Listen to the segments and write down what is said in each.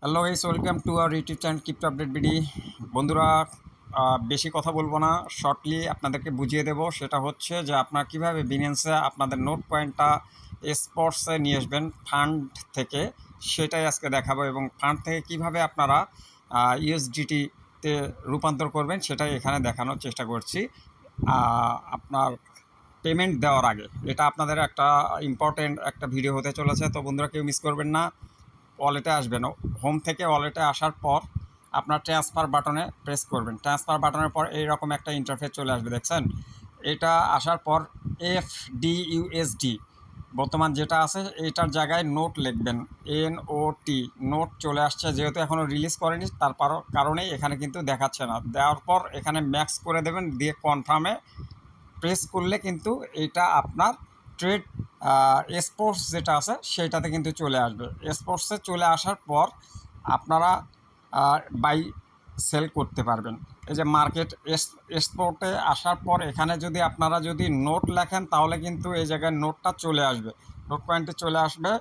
Hello guys, welcome to our YouTube channel crypto update BD. বন্ধুরা, বেশি কথা বলবো না, শর্টলি আপনাদেরকে বুঝিয়ে দেব। সেটা হচ্ছে যে আপনারা কীভাবে বিনেন্সে আপনাদের নোট কয়েনটা স্পটসে নিয়ে আসবেন ফান্ড থেকে, সেটাই আজকে দেখাবো। এবং ফান্ড থেকে কিভাবে আপনারা ইউএসডিটিতে রূপান্তর করবেন সেটাই এখানে দেখানোর চেষ্টা করছি। আপনার পেমেন্ট দেওয়ার আগে এটা আপনাদের একটা ইম্পর্টেন্ট একটা ভিডিও হতে চলেছে, তো বন্ধুরা কেউ মিস করবেন না। ওয়ালেটে আসবেন, হোম থেকে ওয়ালেটে আসার পর আপনার ট্রান্সফার বাটনে প্রেস করবেন। ট্রান্সফার বাটনের পর এইরকম একটা ইন্টারফেস চলে আসবে, দেখছেন? এটা আসার পর FDUSD বর্তমান যেটা আছে এইটার জায়গায় নোট লিখবেন, NOT, নোট চলে আসছে। যেহেতু এখনও রিলিজ করেনি তার কারণেই এখানে কিন্তু দেখাচ্ছে না। দেওয়ার পর এখানে ম্যাক্স করে দেবেন, দিয়ে কনফার্মে প্রেস করলে কিন্তু এটা আপনার ট্রেড স্পোর্টস যেটা আছে সেইটাতে কিন্তু চলে আসবে। স্পোর্টসে চলে আসার পর আপনারা বাই সেল করতে পারবেন। এই যে মার্কেট স্পোর্টে আসার পর এখানে যদি আপনারা যদি নোট লেখেন তাহলে কিন্তু এই জায়গায় নোটটা চলে আসবে, নোট পয়েন্টে চলে আসবে।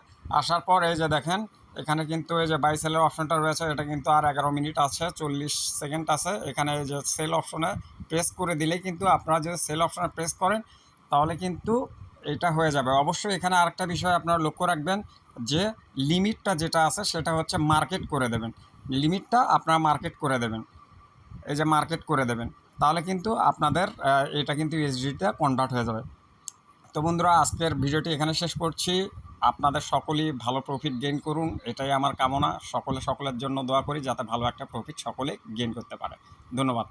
আসার পর এই যে দেখেন এখানে কিন্তু এই যে বাই সেলের অপশনটা রয়েছে, এটা কিন্তু আর 11 মিনিট আছে, 40 সেকেন্ড আছে। এখানে এই যে সেল অপশনে প্রেস করে দিলেই কিন্তু আপনারা যদি সেল অপশনে প্রেস করেন তাহলে কিন্তু এটা হয়ে যাবে। অবশ্যই এখানে আরেকটা বিষয় আপনারা লক্ষ্য রাখবেন যে লিমিটটা যেটা আছে সেটা হচ্ছে মার্কেট করে দেবেন। লিমিটটা আপনারা মার্কেট করে দেবেন, এই যে মার্কেট করে দেবেন, তাহলে কিন্তু আপনাদের এটা কিন্তু ইউএসডিতে কনভার্ট হয়ে যাবে। তো বন্ধুরা, আজকের ভিডিওটি এখানে শেষ করছি। আপনাদের সকলেই ভালো প্রফিট গেইন করুন, এটাই আমার কামনা। সকলের জন্য দোয়া করি যাতে ভালো একটা প্রফিট সকলে গেইন করতে পারে। ধন্যবাদ।